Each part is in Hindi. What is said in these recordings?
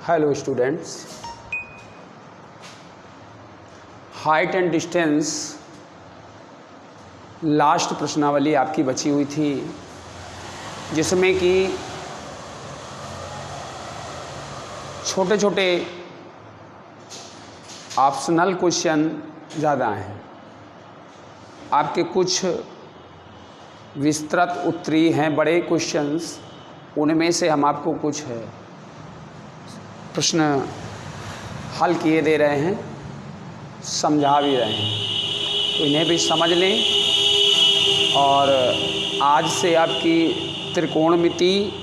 Hello students, height and distance last प्रश्नावली आपकी बची हुई थी, जिसमें कि छोटे छोटे ऑप्शनल क्वेश्चन ज़्यादा हैं। आपके कुछ विस्तृत उत्तरीय हैं बड़े क्वेश्चंस, उनमें से हम आपको कुछ प्रश्न हल किए दे रहे हैं, समझा भी रहे हैं, तो इन्हें भी समझ लें। और आज से आपकी त्रिकोणमिति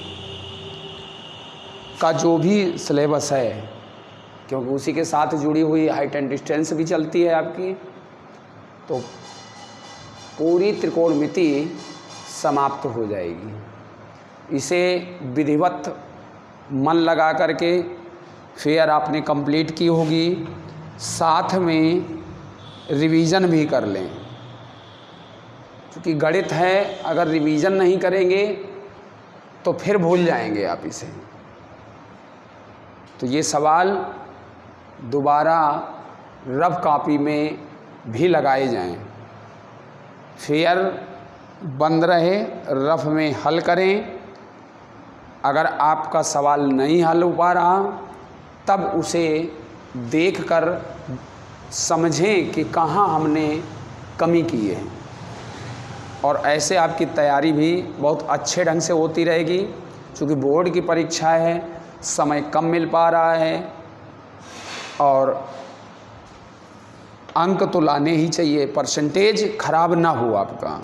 का जो भी सिलेबस है, क्योंकि उसी के साथ जुड़ी हुई हाइट एंड डिस्टेंस भी चलती है आपकी, तो पूरी त्रिकोणमिति समाप्त हो जाएगी। इसे विधिवत मन लगा करके फिर आपने कंप्लीट की होगी, साथ में रिवीजन भी कर लें, क्योंकि गणित है, अगर रिवीजन नहीं करेंगे तो फिर भूल जाएंगे आप इसे। तो ये सवाल दोबारा रफ कॉपी में भी लगाए जाएं, फिर बंद रहे, रफ में हल करें। अगर आपका सवाल नहीं हल हो पा रहा, तब उसे देखकर समझें कि कहाँ हमने कमी की है, और ऐसे आपकी तैयारी भी बहुत अच्छे ढंग से होती रहेगी। क्योंकि बोर्ड की परीक्षा है, समय कम मिल पा रहा है और अंक तो लाने ही चाहिए, परसेंटेज खराब ना हो आपका।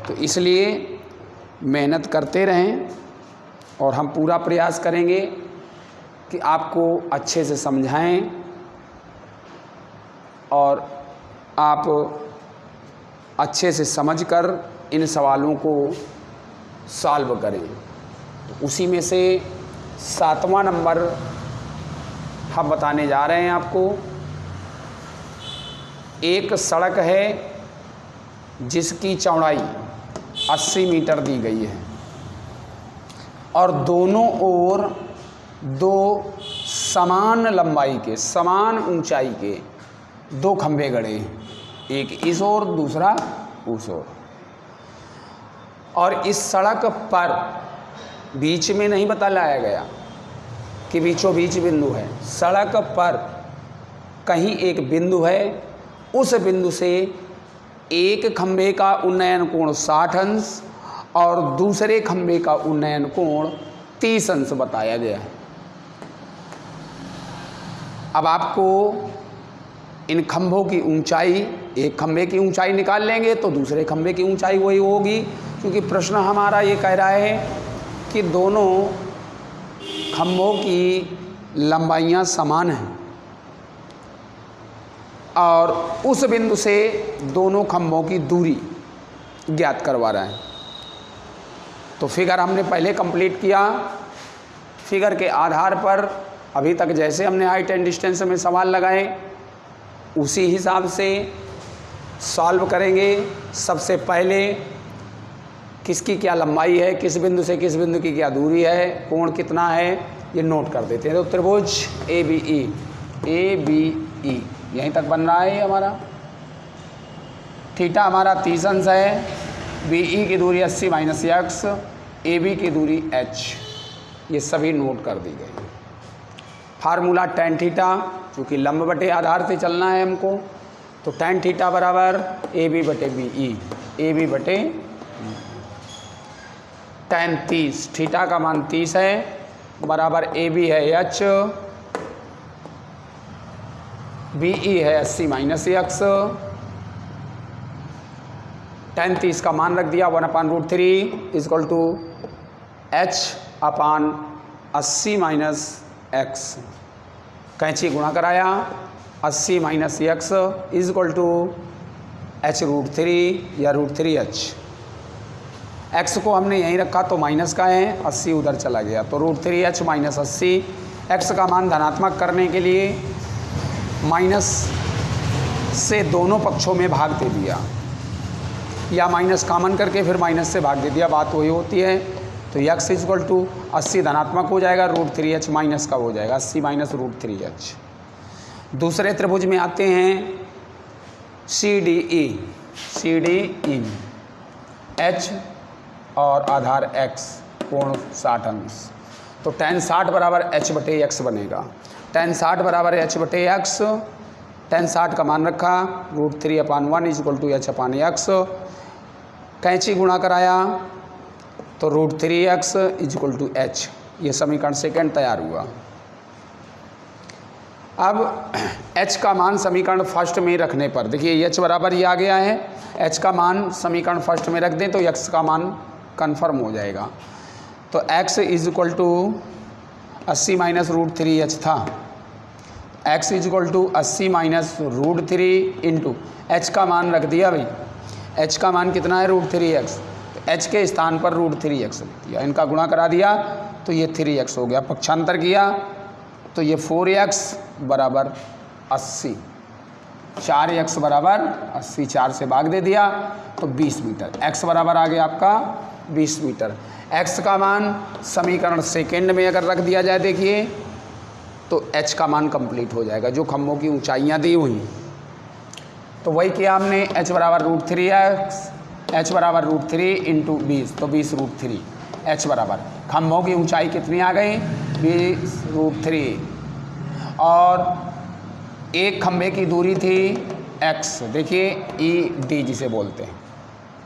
तो इसलिए मेहनत करते रहें और हम पूरा प्रयास करेंगे कि आपको अच्छे से समझाएं और आप अच्छे से समझकर इन सवालों को सॉल्व करें। तो उसी में से 7वां नंबर हम बताने जा रहे हैं आपको। एक सड़क है जिसकी चौड़ाई 80 मीटर दी गई है और दोनों ओर दो समान लंबाई के, समान ऊंचाई के दो खंभे गड़े हैं, एक इस ओर दूसरा उस ओर। और इस सड़क पर बीच में नहीं बताया गया कि बीचों बीच बिंदु है, सड़क पर कहीं एक बिंदु है, उस बिंदु से एक खंभे का उन्नयन कोण 60 अंश और दूसरे खंभे का उन्नयन कोण 30 अंश बताया गया है। अब आपको इन खंभों की ऊंचाई, एक खंभे की ऊंचाई निकाल लेंगे तो दूसरे खंभे की ऊंचाई वही होगी, क्योंकि प्रश्न हमारा ये कह रहा है कि दोनों खंभों की लंबाइयां समान हैं और उस बिंदु से दोनों खंभों की दूरी ज्ञात करवा रहा है। तो फिगर हमने पहले कंप्लीट किया, फिगर के आधार पर अभी तक जैसे हमने हाइट एंड डिस्टेंस में सवाल लगाए उसी हिसाब से सॉल्व करेंगे। सबसे पहले किसकी क्या लंबाई है, किस बिंदु से किस बिंदु की क्या दूरी है, कोण कितना है, ये नोट कर देते हैं। तो त्रिभुज ABE यहीं तक बन रहा है हमारा। थीटा हमारा 30 अंश है, BE की दूरी 80 माइनस x, AB की दूरी h, ये सभी नोट कर दी गई। फार्मूला tan थीटा, चूँकि लंब बटे आधार से चलना है हमको, तो tan थीटा बराबर AB बटे BE, AB बटे tan 30, थीटा का मान 30 है, बराबर AB है h, BE है 80 माइनस x, tan 30 का मान रख दिया 1/√3 इक्वल टू h अपान 80 माइनस x। कैंची गुणा कराया, 80 minus x equal to h√3 या √3h। x को हमने यहीं रखा तो माइनस का है, 80 उधर चला गया, तो √3h माइनस 80। x का मान धनात्मक करने के लिए माइनस से दोनों पक्षों में भाग दे दिया, या माइनस कॉमन करके फिर माइनस से भाग दे दिया, बात वही होती है। तो x इक्वल टू 80 धनात्मक हो जाएगा, √3h माइनस का हो जाएगा, 80 माइनस √3h। दूसरे त्रिभुज में आते हैं CDE, h और आधार x, कोण 60 अंश। तो tan 60 बराबर h बटे x बनेगा। tan 60 बराबर h बटे x, tan 60 का मान रखा √3/1 इक्वल टू h/x, कैंची गुणा कराया तो √3x इक्वल टू h। ये समीकरण सेकंड तैयार हुआ। अब h का मान समीकरण फर्स्ट में रखने पर देखिए h बराबर ये आ गया है, h का मान समीकरण फर्स्ट में रख दें तो x का मान कन्फर्म हो जाएगा। तो x is equal to 80 minus √3h था, x is equal to 80 minus √3 into h का मान रख दिया भाई, h का मान कितना है √3x, तो h के स्थान पर √3x रख दिया, इनका गुणा करा दिया तो ये 3x हो गया, पक्षांतर किया तो ये 4x बराबर 80, 4x बराबर 80, 4 से भाग दे दिया तो 20 मीटर, x बराबर आ गया आपका 20 मीटर। x का मान समीकरण सेकेंड में अगर रख दिया जाए देखिए तो h का मान कंप्लीट हो जाएगा, जो खम्भों की ऊंचाइयां दी हुई तो वही किया हमने, h बराबर √3x, h बराबर √3 इंटू 20 तो 20 √3, h बराबर खम्भों की ऊंचाई कितनी आ गई 20 √3, और एक खम्भे की दूरी थी x, देखिए ED जिसे बोलते हैं,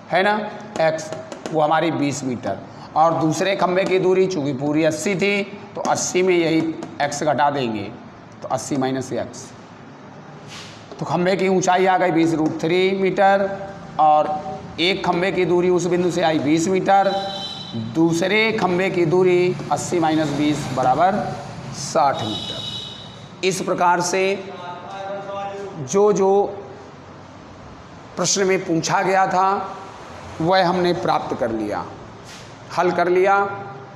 है ना x, वो हमारी 20 मीटर, और दूसरे खम्भे की दूरी चूँकि पूरी 80 थी तो 80 में यही x घटा देंगे तो 80 माइनस x, तो खम्भे की ऊंचाई आ गई 20 √3 मीटर, और एक खम्भे की दूरी उस बिंदु से आई 20 मीटर, दूसरे खम्भे की दूरी 80 माइनस 20 बराबर 60 मीटर। इस प्रकार से जो जो प्रश्न में पूछा गया था वह हमने प्राप्त कर लिया, हल कर लिया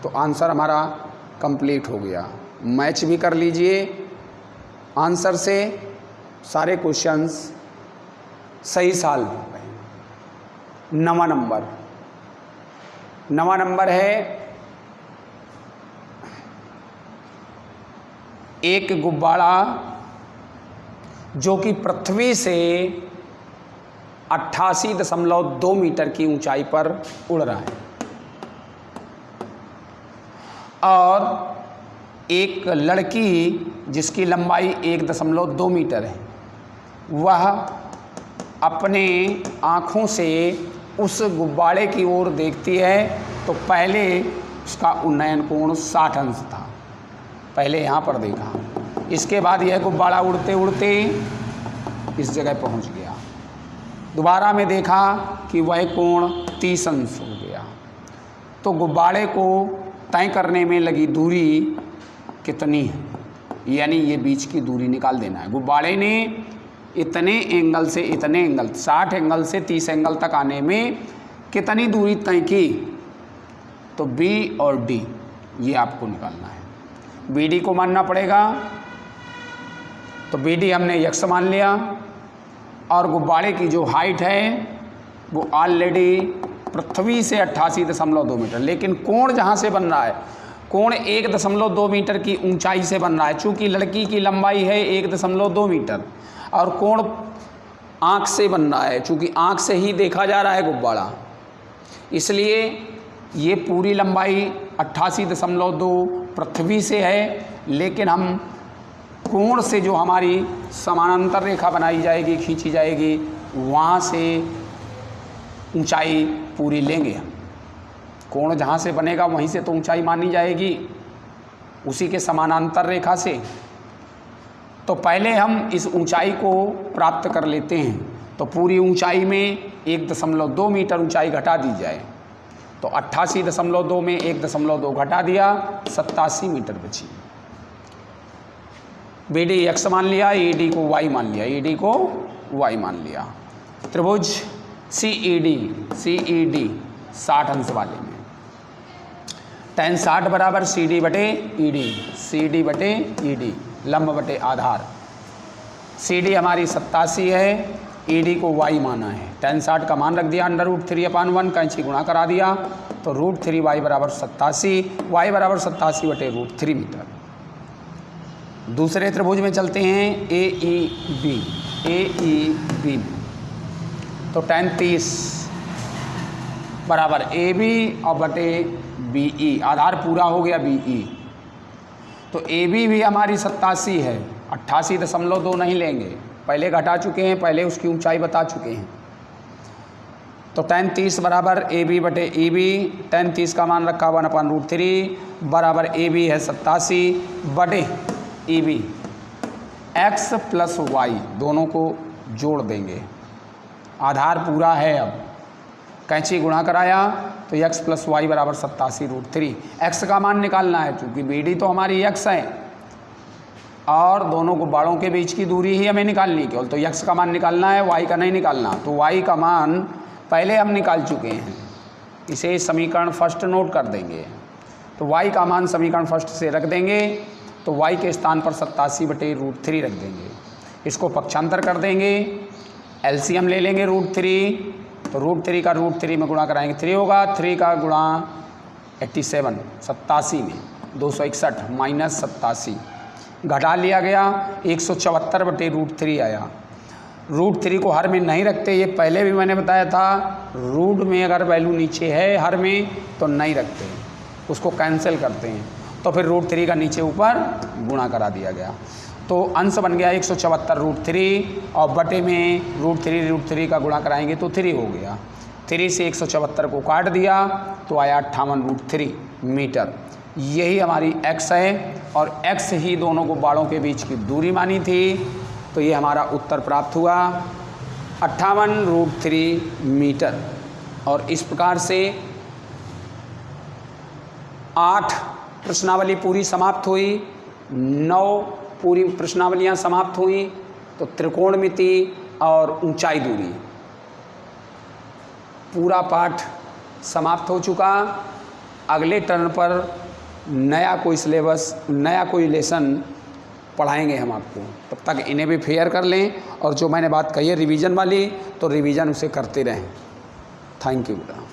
तो आंसर हमारा कंप्लीट हो गया। मैच भी कर लीजिए आंसर से, सारे क्वेश्चंस सही सॉल्व हो गए। 9वां नंबर है एक गुब्बारा जो कि पृथ्वी से 88.2 मीटर की ऊंचाई पर उड़ रहा है, और एक लड़की जिसकी लंबाई 1.2 मीटर है, वह अपने आँखों से उस गुब्बारे की ओर देखती है तो पहले उसका उन्नयन कोण 60 अंश था, पहले यहाँ पर देखा, इसके बाद यह गुब्बारा उड़ते उड़ते इस जगह पहुँच गया, दोबारा में देखा कि वह कोण 30 अंश हो गया। तो गुब्बारे को तय करने में लगी दूरी कितनी है, यानी ये बीच की दूरी निकाल देना है। गुब्बारे ने इतने एंगल से इतने एंगल 60 एंगल से 30 एंगल तक आने में कितनी दूरी तय की, तो B और D ये आपको निकालना है। BD को मानना पड़ेगा, तो BD हमने x मान लिया, और गुब्बारे की जो हाइट है वो ऑलरेडी पृथ्वी से 88.2 मीटर, लेकिन कोण जहाँ से बन रहा है, कोण 1.2 मीटर की ऊंचाई से बन रहा है। चूँकि लड़की की लंबाई है 1.2 मीटर और कोण आँख से बन रहा है, चूँकि आँख से ही देखा जा रहा है गुब्बारा, इसलिए ये पूरी लंबाई 88.2 पृथ्वी से है, लेकिन हम कोण से जो हमारी समानांतर रेखा बनाई जाएगी, खींची जाएगी, वहाँ से ऊंचाई पूरी लेंगे हम। कोण जहाँ से बनेगा वहीं से तो ऊंचाई मानी जाएगी, उसी के समानांतर रेखा से। तो पहले हम इस ऊंचाई को प्राप्त कर लेते हैं, तो पूरी ऊंचाई में 1.2 मीटर ऊंचाई घटा दी जाए, तो 88.2 में 1.2 घटा दिया, 87 मीटर बची। BD x मान लिया, ED को y मान लिया, ED को y मान लिया। त्रिभुज CED 60 अंश वाले में tan 60 बराबर CD बटे ED, CD बटे ED, लंब बटे आधार। CD हमारी 87 है, ED को y माना है, tan 60 का मान रख दिया √3/1, कैंची गुणा करा दिया तो √3y बराबर 87, y बराबर 87 बटे √3 मीटर। दूसरे त्रिभुज में चलते हैं AEB तो tan 30 बराबर AB और बटे BE, आधार पूरा हो गया BE। तो AB भी हमारी 87 है, 88.2 नहीं लेंगे, पहले घटा चुके हैं, पहले उसकी ऊंचाई बता चुके हैं। तो tan 30 बराबर AB बटे EB, tan 30 का मान रखा 1/√3 बराबर AB है 87 बटे EB, x प्लस y दोनों को जोड़ देंगे, आधार पूरा है। अब कैंची गुणा कराया तो x प्लस वाई बराबर 87√3, x का मान निकालना है क्योंकि BD तो हमारी x है और दोनों को बाड़ों के बीच की दूरी ही हमें निकालनी केवल, तो x का मान निकालना है, y का नहीं निकालना। तो y का मान पहले हम निकाल चुके हैं, इसे समीकरण फर्स्ट नोट कर देंगे। तो y का मान समीकरण फर्स्ट से रख देंगे, तो y के स्थान पर 87/√3 रख देंगे, इसको पक्षांतर कर देंगे, LCM ले लेंगे √3, तो √3 का √3 में गुणा कराएंगे 3 होगा, 3 का गुणा 87, 87 में 261 माइनस 87 घटा लिया गया, 174/√3 आया। √3 को हर में नहीं रखते, ये पहले भी मैंने बताया था, रूट में अगर वैल्यू नीचे है हर में तो नहीं रखते, उसको कैंसिल करते हैं, तो फिर √3 का नीचे ऊपर गुणा करा दिया गया। तो अंश बन गया 174√3 और बटे में √3 का गुणा कराएंगे तो 3 हो गया, 3 से 174 को काट दिया तो आया 58√3 मीटर। यही हमारी x है और x ही दोनों को बाड़ों के बीच की दूरी मानी थी, तो ये हमारा उत्तर प्राप्त हुआ 58√3 मीटर। और इस प्रकार से 8 प्रश्नावली पूरी समाप्त हुई, 9 पूरी प्रश्नावलियाँ समाप्त हुई। तो त्रिकोणमिति और ऊंचाई दूरी पूरा पाठ समाप्त हो चुका। अगले टर्न पर नया कोई सिलेबस, नया कोई लेसन पढ़ाएंगे हम आपको, तब तक इन्हें भी फेयर कर लें और जो मैंने बात कही है रिवीजन वाली, तो रिवीजन उसे करते रहें। थैंक यू बेटा।